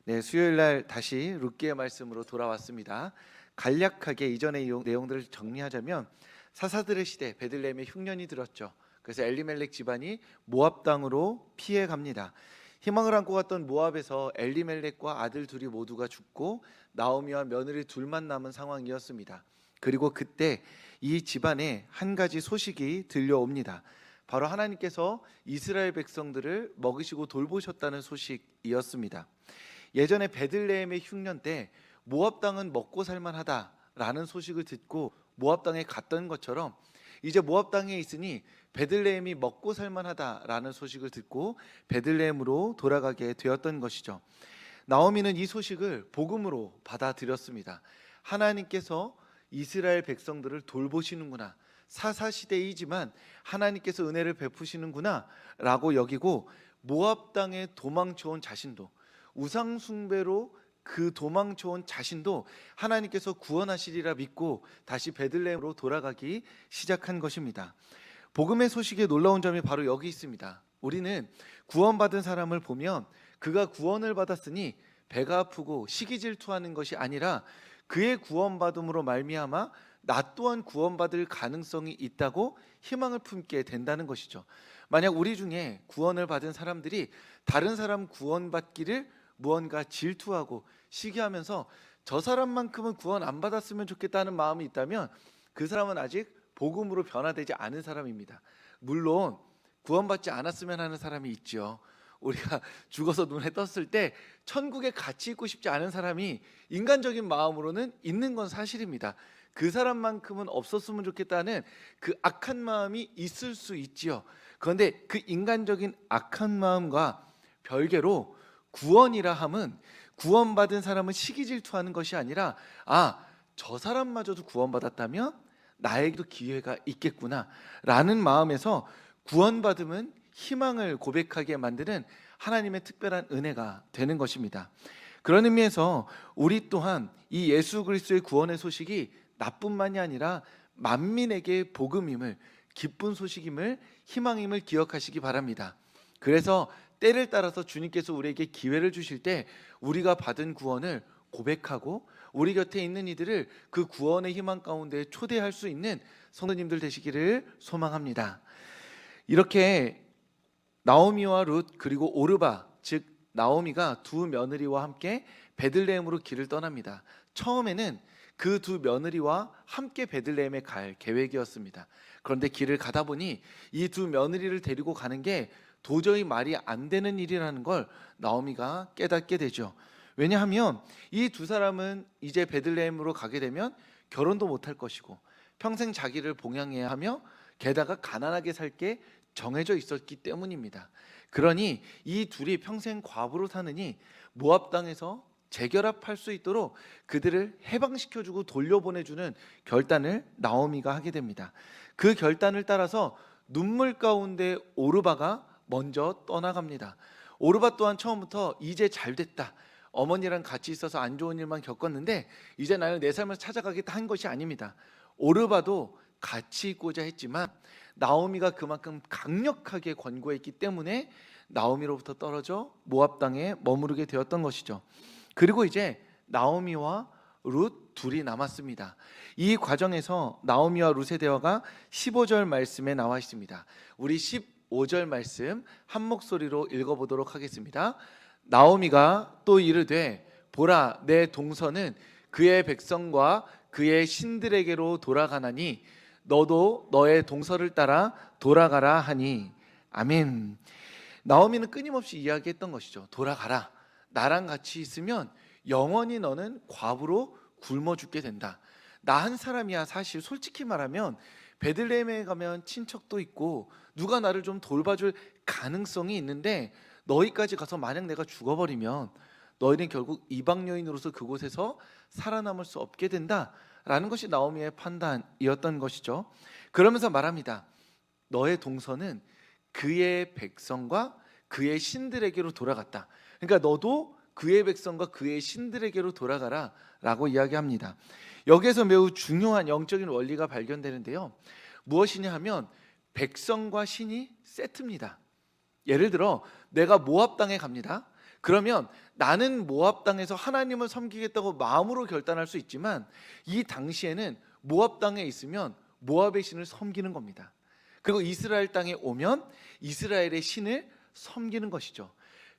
네, 수요일 날 다시 룻기의 말씀으로 돌아왔습니다. 간략하게 이전의 내용들을 정리하자면 사사들의 시대 베들레헴에 흉년이 들었죠. 그래서 엘리멜렉 집안이 모압 땅으로 피해 갑니다. 희망을 안고 갔던 모압에서 엘리멜렉과 아들 둘이 모두가 죽고 나오미와 며느리 둘만 남은 상황이었습니다. 그리고 그때 이 집안에 한 가지 소식이 들려옵니다. 바로 하나님께서 이스라엘 백성들을 먹이시고 돌보셨다는 소식이었습니다. 예전에 베들레헴의 흉년 때 모압 땅은 먹고 살만하다라는 소식을 듣고 모압 땅에 갔던 것처럼 이제 모압 땅에 있으니 베들레헴이 먹고 살만하다라는 소식을 듣고 베들레헴으로 돌아가게 되었던 것이죠. 나오미는 이 소식을 복음으로 받아들였습니다. 하나님께서 이스라엘 백성들을 돌보시는구나, 사사시대이지만 하나님께서 은혜를 베푸시는구나 라고 여기고 모압 땅에 도망쳐온 자신도, 우상 숭배로 그 도망쳐온 자신도 하나님께서 구원하시리라 믿고 다시 베들레헴으로 돌아가기 시작한 것입니다. 복음의 소식에 놀라운 점이 바로 여기 있습니다. 우리는 구원받은 사람을 보면 그가 구원을 받았으니 배가 아프고 시기 질투하는 것이 아니라 그의 구원받음으로 말미암아 나 또한 구원받을 가능성이 있다고 희망을 품게 된다는 것이죠. 만약 우리 중에 구원을 받은 사람들이 다른 사람 구원받기를 무언가 질투하고 시기하면서 저 사람만큼은 구원 안 받았으면 좋겠다는 마음이 있다면 그 사람은 아직 복음으로 변화되지 않은 사람입니다. 물론 구원받지 않았으면 하는 사람이 있죠. 우리가 죽어서 눈에 떴을 때 천국에 같이 있고 싶지 않은 사람이 인간적인 마음으로는 있는 건 사실입니다. 그 사람만큼은 없었으면 좋겠다는 그 악한 마음이 있을 수 있지요. 그런데 그 인간적인 악한 마음과 별개로 구원이라 함은 구원받은 사람은 시기 질투하는 것이 아니라 저 사람마저도 구원받았다면 나에게도 기회가 있겠구나 라는 마음에서 구원받음은 희망을 고백하게 만드는 하나님의 특별한 은혜가 되는 것입니다. 그런 의미에서 우리 또한 이 예수 그리스도의 구원의 소식이 나뿐만이 아니라 만민에게 복음임을, 기쁜 소식임을, 희망임을 기억하시기 바랍니다. 그래서 때를 따라서 주님께서 우리에게 기회를 주실 때 우리가 받은 구원을 고백하고 우리 곁에 있는 이들을 그 구원의 희망 가운데 초대할 수 있는 성도님들 되시기를 소망합니다. 이렇게 나오미와 룻 그리고 오르바, 즉 나오미가 두 며느리와 함께 베들레헴으로 길을 떠납니다. 처음에는 그 두 며느리와 함께 베들레헴에 갈 계획이었습니다. 그런데 길을 가다 보니 이 두 며느리를 데리고 가는 게 도저히 말이 안 되는 일이라는 걸 나오미가 깨닫게 되죠. 왜냐하면 이 두 사람은 이제 베들레헴으로 가게 되면 결혼도 못할 것이고 평생 자기를 봉양해야 하며 게다가 가난하게 살 게 정해져 있었기 때문입니다. 그러니 이 둘이 평생 과부로 사느니 모압 땅에서 재결합할 수 있도록 그들을 해방시켜주고 돌려보내주는 결단을 나오미가 하게 됩니다. 그 결단을 따라서 눈물 가운데 오르바가 먼저 떠나갑니다. 오르바 또한 처음부터 이제 잘됐다, 어머니랑 같이 있어서 안 좋은 일만 겪었는데 이제 나는 내 삶을 찾아가겠다 한 것이 아닙니다. 오르바도 같이 있고자 했지만 나오미가 그만큼 강력하게 권고했기 때문에 나오미로부터 떨어져 모압 땅에 머무르게 되었던 것이죠. 그리고 이제 나오미와 룻 둘이 남았습니다. 이 과정에서 나오미와 룻의 대화가 15절 말씀에 나와 있습니다. 우리 15절 말씀 한 목소리로 읽어보도록 하겠습니다. 나오미가 또 이르되 보라, 내 동서는 그의 백성과 그의 신들에게로 돌아가나니 너도 너의 동서를 따라 돌아가라 하니. 아멘. 나오미는 끊임없이 이야기했던 것이죠. 돌아가라. 나랑 같이 있으면 영원히 너는 과부로 굶어 죽게 된다. 나 한 사람이야. 사실 솔직히 말하면 베들레헴에 가면 친척도 있고 누가 나를 좀 돌봐줄 가능성이 있는데 너희까지 가서 만약 내가 죽어버리면 너희는 결국 이방 여인으로서 그곳에서 살아남을 수 없게 된다라는 것이 나오미의 판단이었던 것이죠. 그러면서 말합니다. 너의 동서는 그의 백성과 그의 신들에게로 돌아갔다. 그러니까 너도 그의 백성과 그의 신들에게로 돌아가라 라고 이야기합니다. 여기에서 매우 중요한 영적인 원리가 발견되는데요. 무엇이냐 하면 백성과 신이 세트입니다. 예를 들어 내가 모압 땅에 갑니다. 그러면 나는 모압 땅에서 하나님을 섬기겠다고 마음으로 결단할 수 있지만 이 당시에는 모압 땅에 있으면 모압의 신을 섬기는 겁니다. 그리고 이스라엘 땅에 오면 이스라엘의 신을 섬기는 것이죠.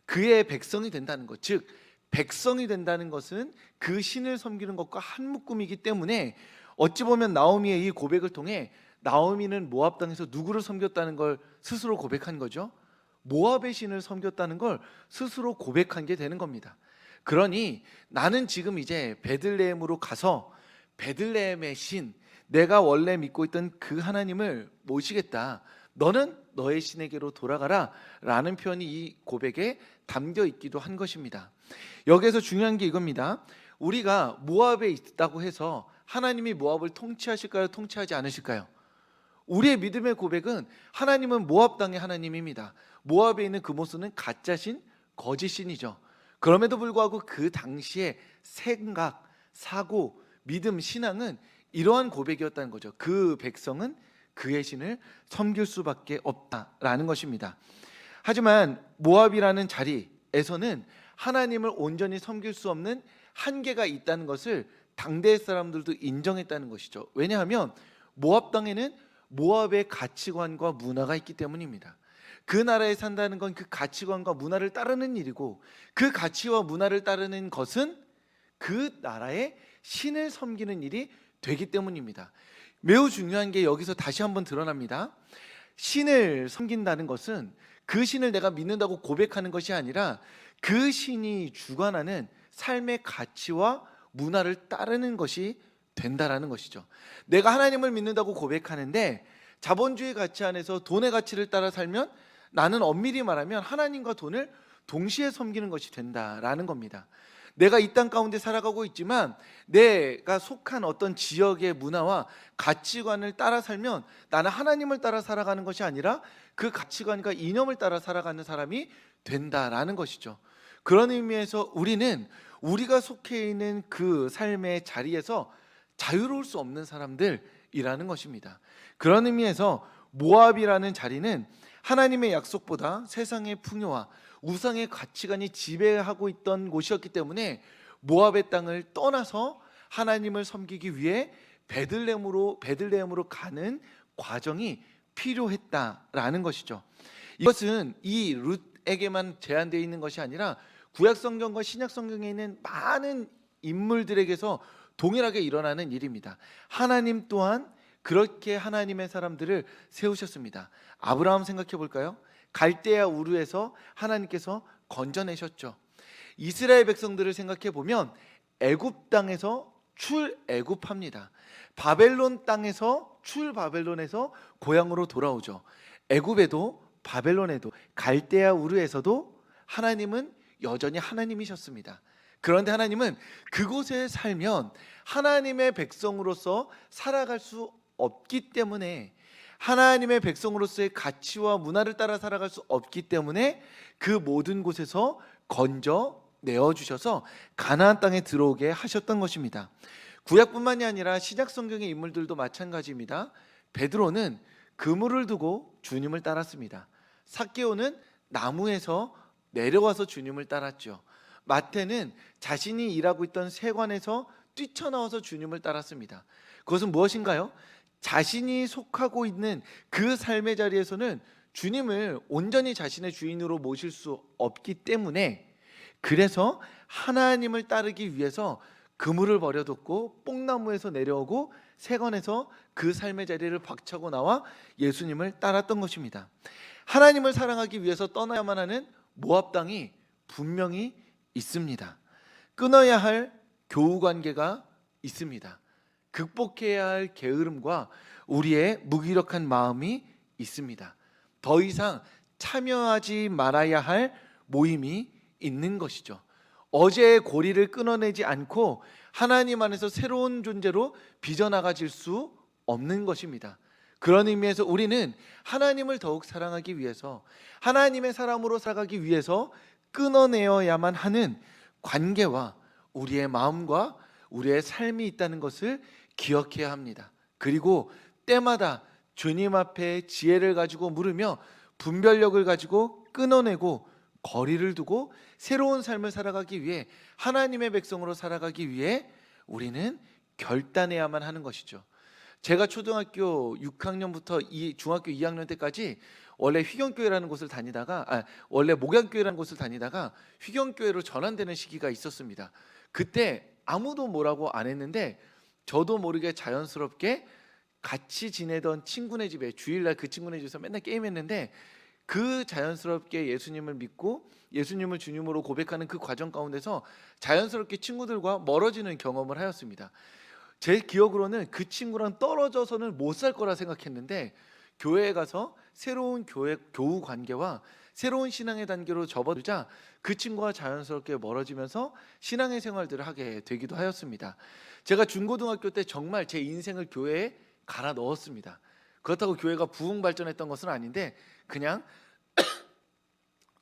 그의 백성이 된다는 것, 즉 백성이 된다는 것은 그 신을 섬기는 것과 한 묶음이기 때문에 어찌 보면 나오미의 이 고백을 통해 나오미는 모압 땅에서 누구를 섬겼다는 걸 스스로 고백한 거죠. 모압의 신을 섬겼다는 걸 스스로 고백한 게 되는 겁니다. 그러니 나는 지금 이제 베들레헴으로 가서 베들레헴의 신, 내가 원래 믿고 있던 그 하나님을 모시겠다. 너는 너의 신에게로 돌아가라 라는 표현이 이 고백에 담겨 있기도 한 것입니다. 여기에서 중요한 게 이겁니다. 우리가 모압에 있다고 해서 하나님이 모압을 통치하실까요? 통치하지 않으실까요? 우리의 믿음의 고백은 하나님은 모압 땅의 하나님입니다. 모압에 있는 그 모습은 가짜신, 거짓신이죠. 그럼에도 불구하고 그 당시의 생각, 사고, 믿음, 신앙은 이러한 고백이었다는 거죠. 그 백성은 그의 신을 섬길 수밖에 없다라는 것입니다. 하지만 모압이라는 자리에서는 하나님을 온전히 섬길 수 없는 한계가 있다는 것을 당대 사람들도 인정했다는 것이죠. 왜냐하면 모압 땅에는 모압의 가치관과 문화가 있기 때문입니다. 그 나라에 산다는 건 그 가치관과 문화를 따르는 일이고 그 가치와 문화를 따르는 것은 그 나라의 신을 섬기는 일이 되기 때문입니다. 매우 중요한 게 여기서 다시 한번 드러납니다. 신을 섬긴다는 것은 그 신을 내가 믿는다고 고백하는 것이 아니라 그 신이 주관하는 삶의 가치와 문화를 따르는 것이 된다라는 것이죠. 내가 하나님을 믿는다고 고백하는데 자본주의 가치 안에서 돈의 가치를 따라 살면 나는 엄밀히 말하면 하나님과 돈을 동시에 섬기는 것이 된다라는 겁니다. 내가 이 땅 가운데 살아가고 있지만 내가 속한 어떤 지역의 문화와 가치관을 따라 살면 나는 하나님을 따라 살아가는 것이 아니라 그 가치관과 이념을 따라 살아가는 사람이 된다라는 것이죠. 그런 의미에서 우리는 우리가 속해 있는 그 삶의 자리에서 자유로울 수 없는 사람들이라는 것입니다. 그런 의미에서 모압이라는 자리는 하나님의 약속보다 세상의 풍요와 우상의 가치관이 지배하고 있던 곳이었기 때문에 모압의 땅을 떠나서 하나님을 섬기기 위해 베들레헴으로 가는 과정이 필요했다라는 것이죠. 이것은 이 룻에게만 제한되어 있는 것이 아니라 구약 성경과 신약 성경에 있는 많은 인물들에게서 동일하게 일어나는 일입니다. 하나님 또한 그렇게 하나님의 사람들을 세우셨습니다. 아브라함 생각해 볼까요? 갈대아 우르에서 하나님께서 건져내셨죠. 이스라엘 백성들을 생각해 보면 애굽 땅에서 출애굽합니다. 바벨론 땅에서 출바벨론에서 고향으로 돌아오죠. 애굽에도 바벨론에도 갈대아 우르에서도 하나님은 여전히 하나님이셨습니다. 그런데 하나님은 그곳에 살면 하나님의 백성으로서 살아갈 수 없기 때문에 하나님의 백성으로서의 가치와 문화를 따라 살아갈 수 없기 때문에 그 모든 곳에서 건져 내어주셔서 가나안 땅에 들어오게 하셨던 것입니다. 구약뿐만이 아니라 신약 성경의 인물들도 마찬가지입니다. 베드로는 그물을 두고 주님을 따랐습니다. 삭개오는 나무에서 내려와서 주님을 따랐죠. 마태는 자신이 일하고 있던 세관에서 뛰쳐나와서 주님을 따랐습니다. 그것은 무엇인가요? 자신이 속하고 있는 그 삶의 자리에서는 주님을 온전히 자신의 주인으로 모실 수 없기 때문에 그래서 하나님을 따르기 위해서 그물을 버려뒀고 뽕나무에서 내려오고 세관에서 그 삶의 자리를 박차고 나와 예수님을 따랐던 것입니다. 하나님을 사랑하기 위해서 떠나야만 하는 모압 땅이 분명히 있습니다. 끊어야 할 교우 관계가 있습니다. 극복해야 할 게으름과 우리의 무기력한 마음이 있습니다. 더 이상 참여하지 말아야 할 모임이 있는 것이죠. 어제의 고리를 끊어내지 않고 하나님 안에서 새로운 존재로 빚어나가질 수 없는 것입니다. 그런 의미에서 우리는 하나님을 더욱 사랑하기 위해서 하나님의 사람으로 살아가기 위해서 끊어내어야만 하는 관계와 우리의 마음과 우리의 삶이 있다는 것을 기억해야 합니다. 그리고 때마다 주님 앞에 지혜를 가지고 물으며 분별력을 가지고 끊어내고 거리를 두고 새로운 삶을 살아가기 위해, 하나님의 백성으로 살아가기 위해 우리는 결단해야만 하는 것이죠. 제가 초등학교 6학년부터 중학교 2학년 때까지 원래 휘경교회라는 곳을 다니다가 원래 목양교회라는 곳을 다니다가 휘경교회로 전환되는 시기가 있었습니다. 그때 아무도 뭐라고 안 했는데 저도 모르게 자연스럽게 같이 지내던 친구네 집에, 주일날 그 친구네 집에서 맨날 게임했는데, 그 자연스럽게 예수님을 믿고 예수님을 주님으로 고백하는 그 과정 가운데서 자연스럽게 친구들과 멀어지는 경험을 하였습니다. 제 기억으로는 그 친구랑 떨어져서는 못 살 거라 생각했는데, 교회에 가서 새로운 교우 관계와 새로운 신앙의 단계로 접어들자 그 친구와 자연스럽게 멀어지면서 신앙의 생활들을 하게 되기도 하였습니다. 제가 중고등학교 때 정말 제 인생을 교회에 갈아 넣었습니다. 그렇다고 교회가 부흥 발전했던 것은 아닌데 그냥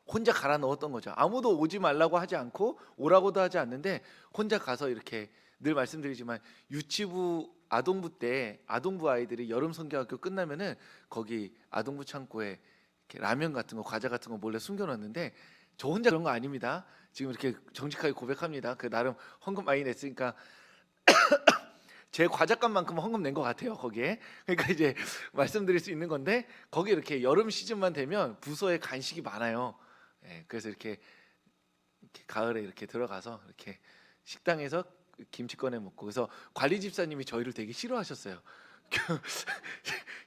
혼자 갈아 넣었던 거죠. 아무도 오지 말라고 하지 않고 오라고도 하지 않는데 혼자 가서, 이렇게 늘 말씀드리지만 유치부 아동부 때 아동부 아이들이 여름 성경학교 끝나면은 거기 아동부 창고에 이렇게 라면 같은 거, 과자 같은 거 몰래 숨겨놨는데, 저 혼자 그런 거 아닙니다. 지금 이렇게 정직하게 고백합니다. 그 나름 헌금 많이 냈으니까 제 과자값만큼 헌금 낸 것 같아요, 거기에. 그러니까 이제 말씀드릴 수 있는 건데, 거기 이렇게 여름 시즌만 되면 부서에 간식이 많아요. 그래서 이렇게 가을에 이렇게 들어가서 이렇게 식당에서 김치 꺼내 먹고, 그래서 관리 집사님이 저희를 되게 싫어하셨어요.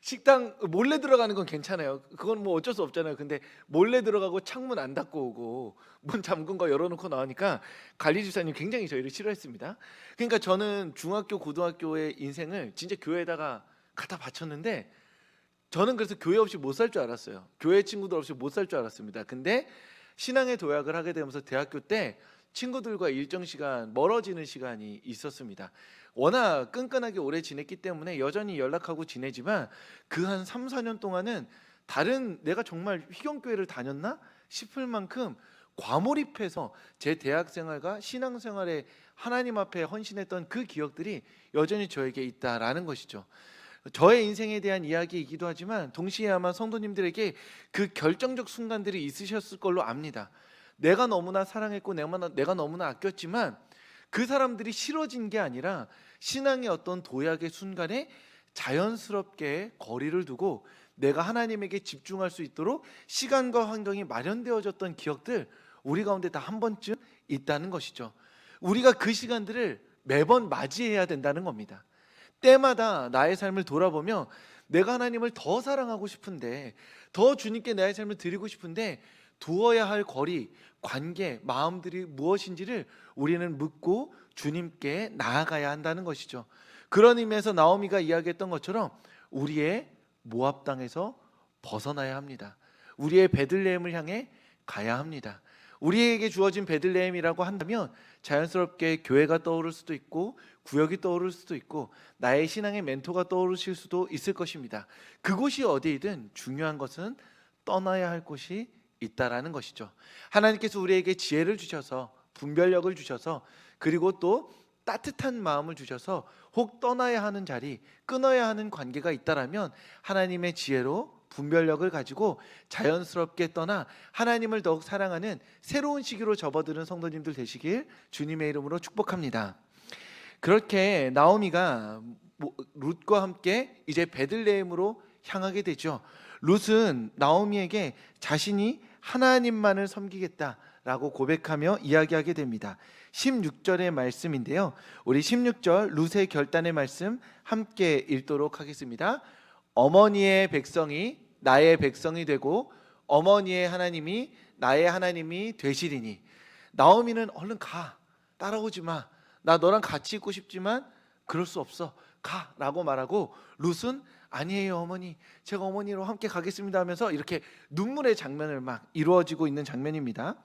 식당 몰래 들어가는 건 괜찮아요. 그건 뭐 어쩔 수 없잖아요. 근데 몰래 들어가고 창문 안 닫고 오고 문 잠근 거 열어놓고 나오니까 관리 집사님 굉장히 저희를 싫어했습니다. 그러니까 저는 중학교 고등학교의 인생을 진짜 교회에다가 갖다 바쳤는데, 저는 그래서 교회 없이 못 살 줄 알았어요. 교회 친구들 없이 못 살 줄 알았습니다. 근데 신앙의 도약을 하게 되면서 대학교 때 친구들과 일정 시간 멀어지는 시간이 있었습니다. 워낙 끈끈하게 오래 지냈기 때문에 여전히 연락하고 지내지만 그 한 3, 4년 동안은 다른, 내가 정말 휘경교회를 다녔나 싶을 만큼 과몰입해서 제 대학 생활과 신앙 생활에 하나님 앞에 헌신했던 그 기억들이 여전히 저에게 있다라는 것이죠. 저의 인생에 대한 이야기이기도 하지만 동시에 아마 성도님들에게 그 결정적 순간들이 있으셨을 걸로 압니다. 내가 너무나 사랑했고 내가 너무나 아꼈지만 그 사람들이 싫어진 게 아니라 신앙의 어떤 도약의 순간에 자연스럽게 거리를 두고 내가 하나님에게 집중할 수 있도록 시간과 환경이 마련되어졌던 기억들, 우리 가운데 다 한 번쯤 있다는 것이죠. 우리가 그 시간들을 매번 맞이해야 된다는 겁니다. 때마다 나의 삶을 돌아보며 내가 하나님을 더 사랑하고 싶은데, 더 주님께 나의 삶을 드리고 싶은데 두어야 할 거리, 관계, 마음들이 무엇인지를 우리는 묻고 주님께 나아가야 한다는 것이죠. 그런 의미에서 나오미가 이야기했던 것처럼 우리의 모압 땅에서 벗어나야 합니다. 우리의 베들레헴을 향해 가야 합니다. 우리에게 주어진 베들레헴이라고 한다면 자연스럽게 교회가 떠오를 수도 있고 구역이 떠오를 수도 있고 나의 신앙의 멘토가 떠오르실 수도 있을 것입니다. 그곳이 어디이든 중요한 것은 떠나야 할 곳이 있다라는 것이죠. 하나님께서 우리에게 지혜를 주셔서, 분별력을 주셔서, 그리고 또 따뜻한 마음을 주셔서 혹 떠나야 하는 자리, 끊어야 하는 관계가 있다라면 하나님의 지혜로 분별력을 가지고 자연스럽게 떠나 하나님을 더욱 사랑하는 새로운 시기로 접어드는 성도님들 되시길 주님의 이름으로 축복합니다. 그렇게 나오미가 룻과 함께 이제 베들레헴으로 향하게 되죠. 룻은 나오미에게 자신이 하나님만을 섬기겠다라고 고백하며 이야기하게 됩니다. 16절의 말씀인데요, 우리 16절 룻의 결단의 말씀 함께 읽도록 하겠습니다. 어머니의 백성이 나의 백성이 되고 어머니의 하나님이 나의 하나님이 되시리니. 나오미는 얼른 가, 따라오지 마, 나 너랑 같이 있고 싶지만 그럴 수 없어, 가 라고 말하고, 룻은 아니에요 어머니, 제가 어머니로 함께 가겠습니다 하면서 이렇게 눈물의 장면을 막 이루어지고 있는 장면입니다.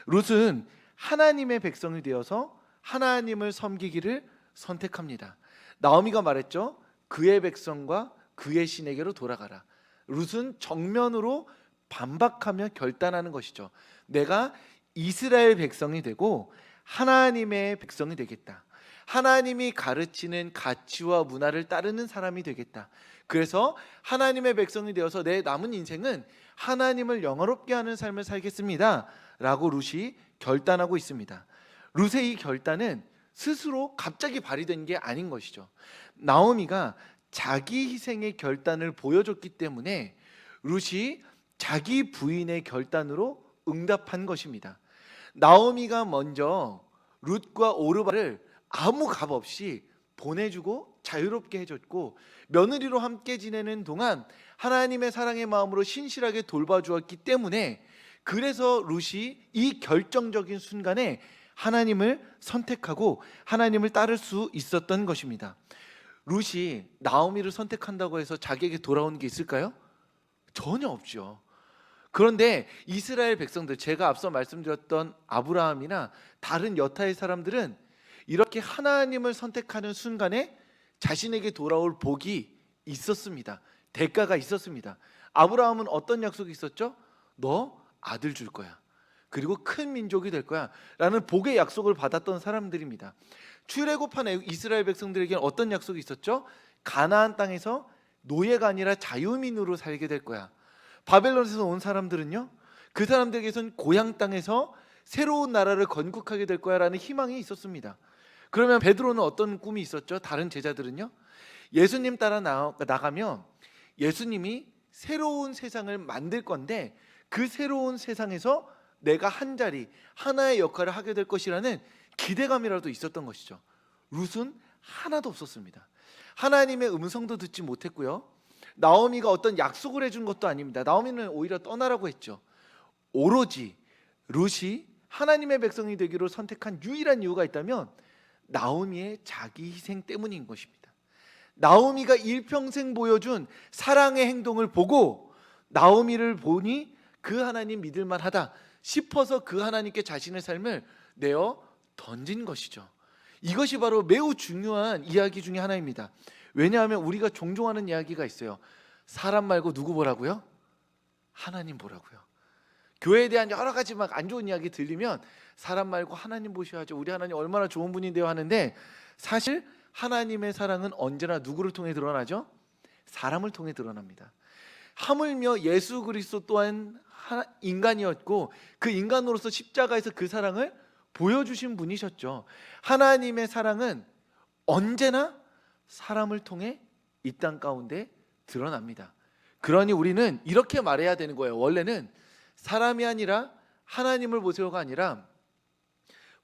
룻은 하나님의 백성이 되어서 하나님을 섬기기를 선택합니다. 나오미가 말했죠. 그의 백성과 그의 신에게로 돌아가라. 룻은 정면으로 반박하며 결단하는 것이죠. 내가 이스라엘 백성이 되고 하나님의 백성이 되겠다. 하나님이 가르치는 가치와 문화를 따르는 사람이 되겠다. 그래서 하나님의 백성이 되어서 내 남은 인생은 하나님을 영화롭게 하는 삶을 살겠습니다 라고 룻이 결단하고 있습니다. 룻의 이 결단은 스스로 갑자기 발휘된 게 아닌 것이죠. 나오미가 자기 희생의 결단을 보여줬기 때문에 룻이 자기 부인의 결단으로 응답한 것입니다. 나오미가 먼저 룻과 오르바를 아무 값 없이 보내주고 자유롭게 해줬고, 며느리로 함께 지내는 동안 하나님의 사랑의 마음으로 신실하게 돌봐주었기 때문에, 그래서 룻이 이 결정적인 순간에 하나님을 선택하고 하나님을 따를 수 있었던 것입니다. 룻이 나오미를 선택한다고 해서 자기에게 돌아오는 게 있을까요? 전혀 없죠. 그런데 이스라엘 백성들, 제가 앞서 말씀드렸던 아브라함이나 다른 여타의 사람들은 이렇게 하나님을 선택하는 순간에 자신에게 돌아올 복이 있었습니다. 대가가 있었습니다. 아브라함은 어떤 약속이 있었죠? 너 아들 줄 거야. 그리고 큰 민족이 될 거야 라는 복의 약속을 받았던 사람들입니다. 출애굽한 이스라엘 백성들에게는 어떤 약속이 있었죠? 가나안 땅에서 노예가 아니라 자유민으로 살게 될 거야. 바벨론에서 온 사람들은요, 그 사람들에게선 고향 땅에서 새로운 나라를 건국하게 될 거야 라는 희망이 있었습니다. 그러면 베드로는 어떤 꿈이 있었죠? 다른 제자들은요, 예수님 따라 나가면 예수님이 새로운 세상을 만들 건데 그 새로운 세상에서 내가 한 자리, 하나의 역할을 하게 될 것이라는 기대감이라도 있었던 것이죠. 룻은 하나도 없었습니다. 하나님의 음성도 듣지 못했고요, 나오미가 어떤 약속을 해준 것도 아닙니다. 나오미는 오히려 떠나라고 했죠. 오로지 룻이 하나님의 백성이 되기로 선택한 유일한 이유가 있다면 나오미의 자기 희생 때문인 것입니다. 나오미가 일평생 보여준 사랑의 행동을 보고 나오미를 보니 그 하나님 믿을만 하다 싶어서 그 하나님께 자신의 삶을 내어 던진 것이죠. 이것이 바로 매우 중요한 이야기 중에 하나입니다. 왜냐하면 우리가 종종 하는 이야기가 있어요. 사람 말고 누구 보라고요? 하나님 보라고요. 교회에 대한 여러 가지 막 안 좋은 이야기 들리면 사람 말고 하나님 보셔야죠. 우리 하나님 얼마나 좋은 분인데요 하는데, 사실 하나님의 사랑은 언제나 누구를 통해 드러나죠? 사람을 통해 드러납니다. 하물며 예수 그리스도 또한 인간이었고 그 인간으로서 십자가에서 그 사랑을 보여주신 분이셨죠. 하나님의 사랑은 언제나 사람을 통해 이 땅 가운데 드러납니다. 그러니 우리는 이렇게 말해야 되는 거예요. 원래는 사람이 아니라 하나님을 보세요가 아니라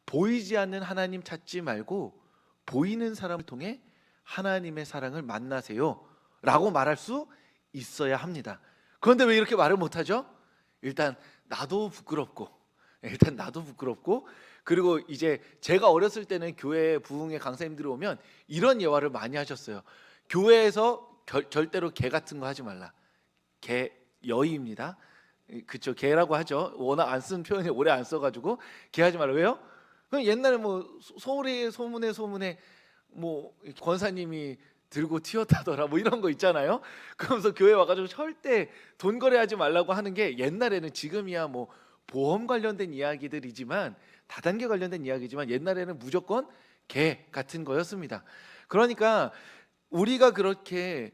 보이지 않는 하나님 찾지 말고 보이는 사람을 통해 하나님의 사랑을 만나세요 라고 말할 수 있어야 합니다. 그런데 왜 이렇게 말을 못하죠? 일단 나도 부끄럽고 그리고 이제 제가 어렸을 때는 교회 부흥회 강사님들이 오면 이런 예화를 많이 하셨어요. 교회에서 절대로 개 같은 거 하지 말라. 개 여의입니다. 그쵸, 개라고 하죠. 워낙 안 쓴 표현이 오래 안 써가지고 개 하지 말라. 왜요? 그럼 옛날에 뭐 소문에 뭐 권사님이 들고 튀었다더라 뭐 이런 거 있잖아요. 그러면서 교회 와가지고 절대 돈 거래하지 말라고 하는 게, 옛날에는, 지금이야 뭐 보험 관련된 이야기들이지만, 다단계 관련된 이야기지만 옛날에는 무조건 개 같은 거였습니다. 그러니까 우리가 그렇게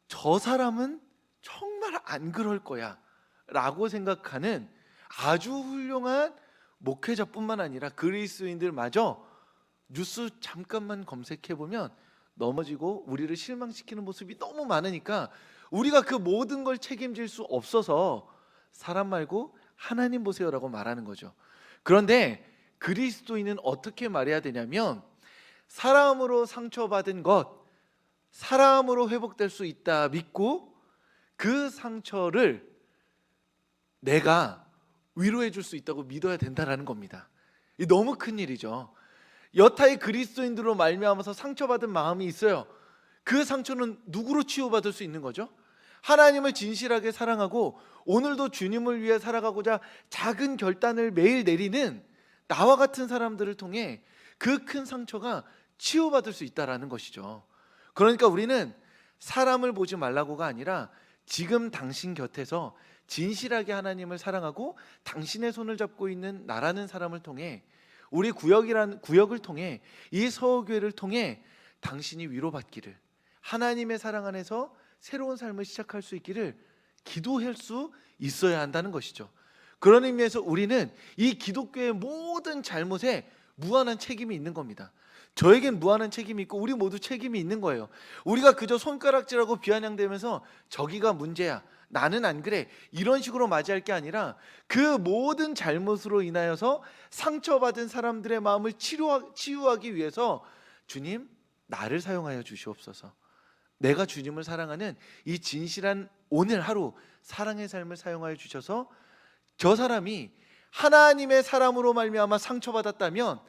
저 사람은 정말 안 그럴 거야 라고 생각하는 아주 훌륭한 목회자뿐만 아니라 그리스도인들마저 뉴스 잠깐만 검색해보면 넘어지고 우리를 실망시키는 모습이 너무 많으니까 우리가 그 모든 걸 책임질 수 없어서 사람 말고 하나님 보세요라고 말하는 거죠. 그런데 그리스도인은 어떻게 말해야 되냐면, 사람으로 상처받은 것, 사람으로 회복될 수 있다 믿고 그 상처를 내가 위로해 줄 수 있다고 믿어야 된다라는 겁니다. 이 너무 큰 일이죠. 여타의 그리스도인들로 말미암아서 상처받은 마음이 있어요. 그 상처는 누구로 치유받을 수 있는 거죠? 하나님을 진실하게 사랑하고 오늘도 주님을 위해 살아가고자 작은 결단을 매일 내리는 나와 같은 사람들을 통해 그 큰 상처가 치유받을 수 있다라는 것이죠. 그러니까 우리는 사람을 보지 말라고가 아니라 지금 당신 곁에서 진실하게 하나님을 사랑하고 당신의 손을 잡고 있는 나라는 사람을 통해, 우리 구역을 통해, 이 서울교회를 통해 당신이 위로받기를, 하나님의 사랑 안에서 새로운 삶을 시작할 수 있기를 기도할 수 있어야 한다는 것이죠. 그런 의미에서 우리는 이 기독교의 모든 잘못에 무한한 책임이 있는 겁니다. 저에겐 무한한 책임이 있고 우리 모두 책임이 있는 거예요. 우리가 그저 손가락질하고 비아냥대면서 저기가 문제야, 나는 안 그래, 이런 식으로 맞이할 게 아니라 그 모든 잘못으로 인하여서 상처받은 사람들의 마음을 치유하기 위해서 주님, 나를 사용하여 주시옵소서. 내가 주님을 사랑하는 이 진실한 오늘 하루 사랑의 삶을 사용하여 주셔서 저 사람이 하나님의 사람으로 말미암아 상처받았다면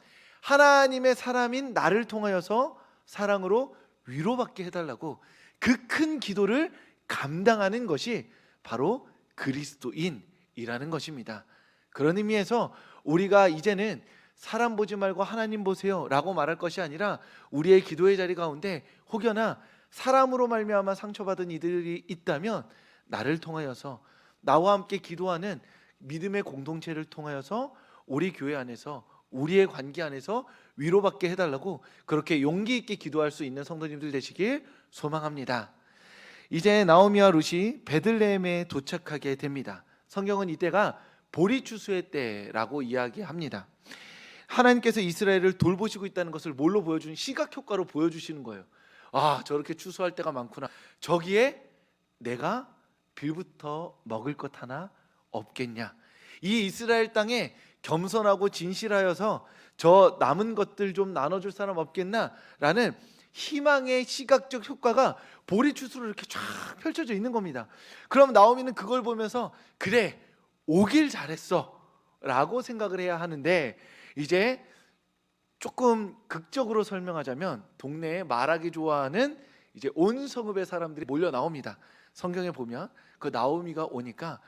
하나님의 사람인 나를 통하여서 사랑으로 위로받게 해달라고 그 큰 기도를 감당하는 것이 바로 그리스도인이라는 것입니다. 그런 의미에서 우리가 이제는 사람 보지 말고 하나님 보세요 라고 말할 것이 아니라 우리의 기도의 자리 가운데 혹여나 사람으로 말미암아 상처받은 이들이 있다면 나를 통하여서 나와 함께 기도하는 믿음의 공동체를 통하여서 우리 교회 안에서 우리의 관계 안에서 위로받게 해달라고 그렇게 용기 있게 기도할 수 있는 성도님들 되시길 소망합니다. 이제 나오미와 룻이 베들레헴에 도착하게 됩니다. 성경은 이때가 보리추수의 때라고 이야기합니다. 하나님께서 이스라엘을 돌보시고 있다는 것을 뭘로 보여주는, 시각효과로 보여주시는 거예요. 아, 저렇게 추수할 때가 많구나. 저기에 내가 빌부터 먹을 것 하나 없겠냐. 이 이스라엘 땅에 겸손하고 진실하여서 저 남은 것들 좀 나눠줄 사람 없겠나 라는 희망의 시각적 효과가 보리추수로 이렇게 쫙 펼쳐져 있는 겁니다. 그럼 나오미는 그걸 보면서 그래, 오길 잘했어 라고 생각을 해야 하는데, 이제 조금 극적으로 설명하자면 동네에 말하기 좋아하는 이제 온 성읍의 사람들이 몰려 나옵니다. 성경에 보면 그 나오미가 오니까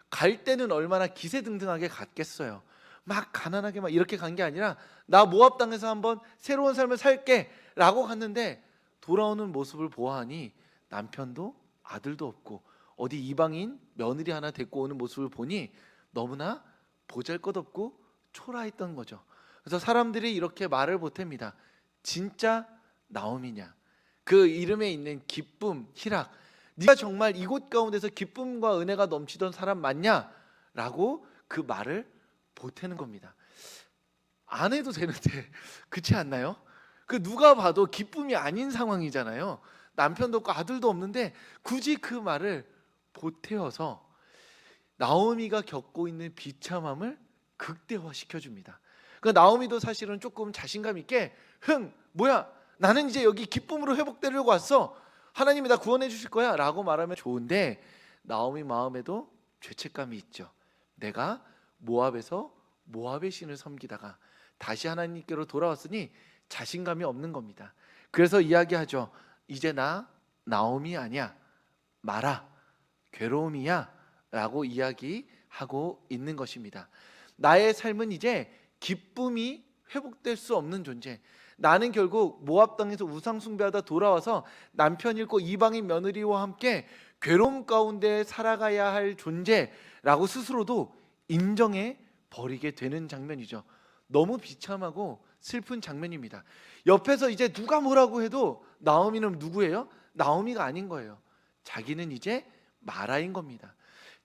갈 때는 얼마나 기세등등하게 갔겠어요. 막 가난하게 막 이렇게 간 게 아니라 나 모압 땅에서 한번 새로운 삶을 살게 라고 갔는데, 돌아오는 모습을 보아하니 남편도 아들도 없고 어디 이방인 며느리 하나 데리고 오는 모습을 보니 너무나 보잘것없고 초라했던 거죠. 그래서 사람들이 이렇게 말을 보탭니다. 진짜 나오미냐? 그 이름에 있는 기쁨, 희락, 네가 정말 이곳 가운데서 기쁨과 은혜가 넘치던 사람 맞냐? 라고 그 말을 보태는 겁니다. 안 해도 되는데 그렇지 않나요? 그 누가 봐도 기쁨이 아닌 상황이잖아요. 남편도 없고 아들도 없는데 굳이 그 말을 보태어서 나오미가 겪고 있는 비참함을 극대화시켜줍니다. 그 나오미도 사실은 조금 자신감 있게 뭐야, 나는 이제 여기 기쁨으로 회복되려고 왔어, 하나님이 나 구원해 주실 거야 라고 말하면 좋은데, 나오미 마음에도 죄책감이 있죠. 내가 모압에서 모압의 신을 섬기다가 다시 하나님께로 돌아왔으니 자신감이 없는 겁니다. 그래서 이야기하죠. 이제 나 나오미 아니야, 마라, 괴로움이야 라고 이야기하고 있는 것입니다. 나의 삶은 이제 기쁨이 회복될 수 없는 존재, 나는 결국 모압 땅에서 우상 숭배하다 돌아와서 남편 잃고 이방인 며느리와 함께 괴로움 가운데 살아가야 할 존재라고 스스로도 인정해 버리게 되는 장면이죠. 너무 비참하고 슬픈 장면입니다. 옆에서 이제 누가 뭐라고 해도 나오미는 누구예요? 나오미가 아닌 거예요. 자기는 이제 마라인 겁니다.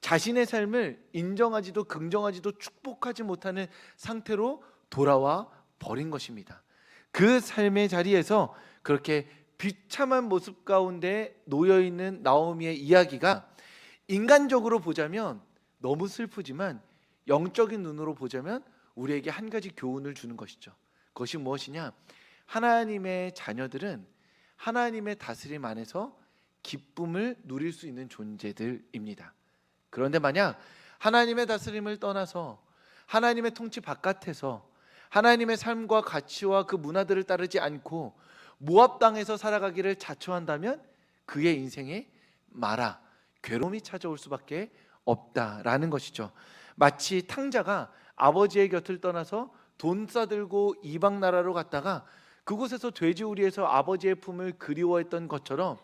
자신의 삶을 인정하지도 긍정하지도 축복하지 못하는 상태로 돌아와 버린 것입니다. 그 삶의 자리에서 그렇게 비참한 모습 가운데 놓여있는 나오미의 이야기가 인간적으로 보자면 너무 슬프지만 영적인 눈으로 보자면 우리에게 한 가지 교훈을 주는 것이죠. 그것이 무엇이냐? 하나님의 자녀들은 하나님의 다스림 안에서 기쁨을 누릴 수 있는 존재들입니다. 그런데 만약 하나님의 다스림을 떠나서 하나님의 통치 바깥에서 하나님의 삶과 가치와 그 문화들을 따르지 않고 모압 땅에서 살아가기를 자초한다면 그의 인생에 마라, 괴로움이 찾아올 수밖에 없다라는 것이죠. 마치 탕자가 아버지의 곁을 떠나서 돈 싸들고 이방 나라로 갔다가 그곳에서 돼지우리에서 아버지의 품을 그리워했던 것처럼,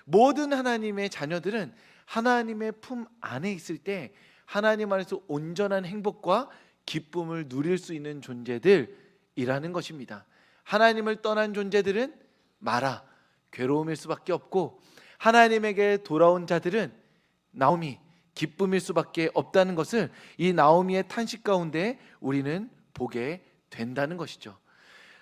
모든 하나님의 자녀들은 하나님의 품 안에 있을 때 하나님 안에서 온전한 행복과 기쁨을 누릴 수 있는 존재들이라는 것입니다. 하나님을 떠난 존재들은 마라, 괴로움일 수밖에 없고, 하나님에게 돌아온 자들은 나오미, 기쁨일 수밖에 없다는 것을 이 나오미의 탄식 가운데 우리는 보게 된다는 것이죠.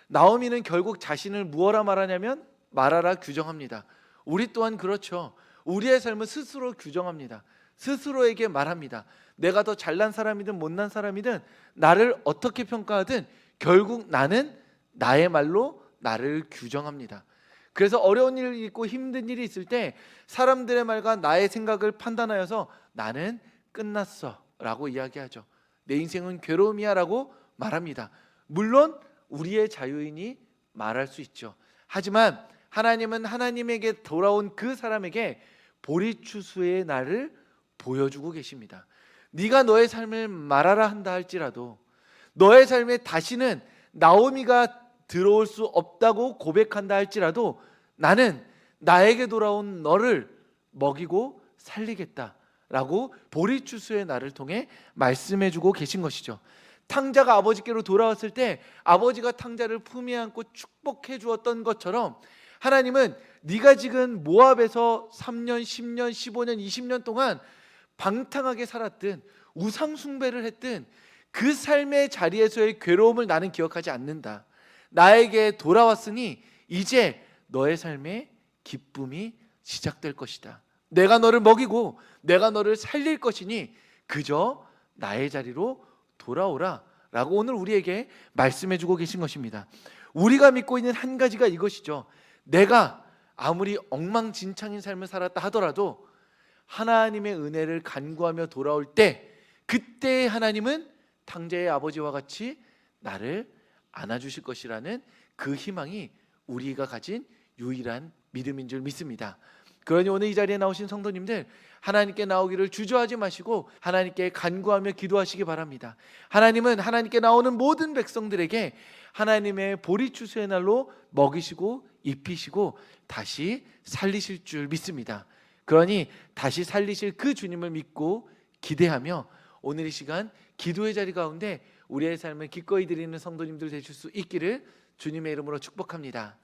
나오미는 결국 자신을 무엇라 말하냐면 마라라 규정합니다. 우리 또한 그렇죠. 우리의 삶은 스스로 규정합니다. 스스로에게 말합니다. 내가 더 잘난 사람이든 못난 사람이든 나를 어떻게 평가하든 결국 나는 나의 말로 나를 규정합니다. 그래서 어려운 일이 있고 힘든 일이 있을 때 사람들의 말과 나의 생각을 판단하여서 나는 끝났어 라고 이야기하죠. 내 인생은 괴로움이야 라고 말합니다. 물론 우리의 자유인이 말할 수 있죠. 하지만 하나님은 하나님에게 돌아온 그 사람에게 보리추수의 날을 보여주고 계십니다. 네가 너의 삶을 말하라 한다 할지라도 너의 삶에 다시는 나오미가 들어올 수 없다고 고백한다 할지라도 나는 나에게 돌아온 너를 먹이고 살리겠다라고 보리추수의 날을 통해 말씀해주고 계신 것이죠. 탕자가 아버지께로 돌아왔을 때 아버지가 탕자를 품에 안고 축복해 주었던 것처럼 하나님은 네가 지금 모압에서 3년, 10년, 15년, 20년 동안 방탕하게 살았든 우상 숭배를 했든 그 삶의 자리에서의 괴로움을 나는 기억하지 않는다. 나에게 돌아왔으니 이제 너의 삶에 기쁨이 시작될 것이다. 내가 너를 먹이고 내가 너를 살릴 것이니 그저 나의 자리로 돌아오라 라고 오늘 우리에게 말씀해 주고 계신 것입니다. 우리가 믿고 있는 한 가지가 이것이죠. 내가 아무리 엉망진창인 삶을 살았다 하더라도 하나님의 은혜를 간구하며 돌아올 때 그때 하나님은 탕자의 아버지와 같이 나를 안아주실 것이라는 그 희망이 우리가 가진 유일한 믿음인 줄 믿습니다. 그러니 오늘 이 자리에 나오신 성도님들 하나님께 나오기를 주저하지 마시고 하나님께 간구하며 기도하시기 바랍니다. 하나님은 하나님께 나오는 모든 백성들에게 하나님의 보리추수의 날로 먹이시고 입히시고 다시 살리실 줄 믿습니다. 그러니 다시 살리실 그 주님을 믿고 기대하며 오늘 이 시간 기도의 자리 가운데 우리의 삶을 기꺼이 드리는 성도님들 되실 수 있기를 주님의 이름으로 축복합니다.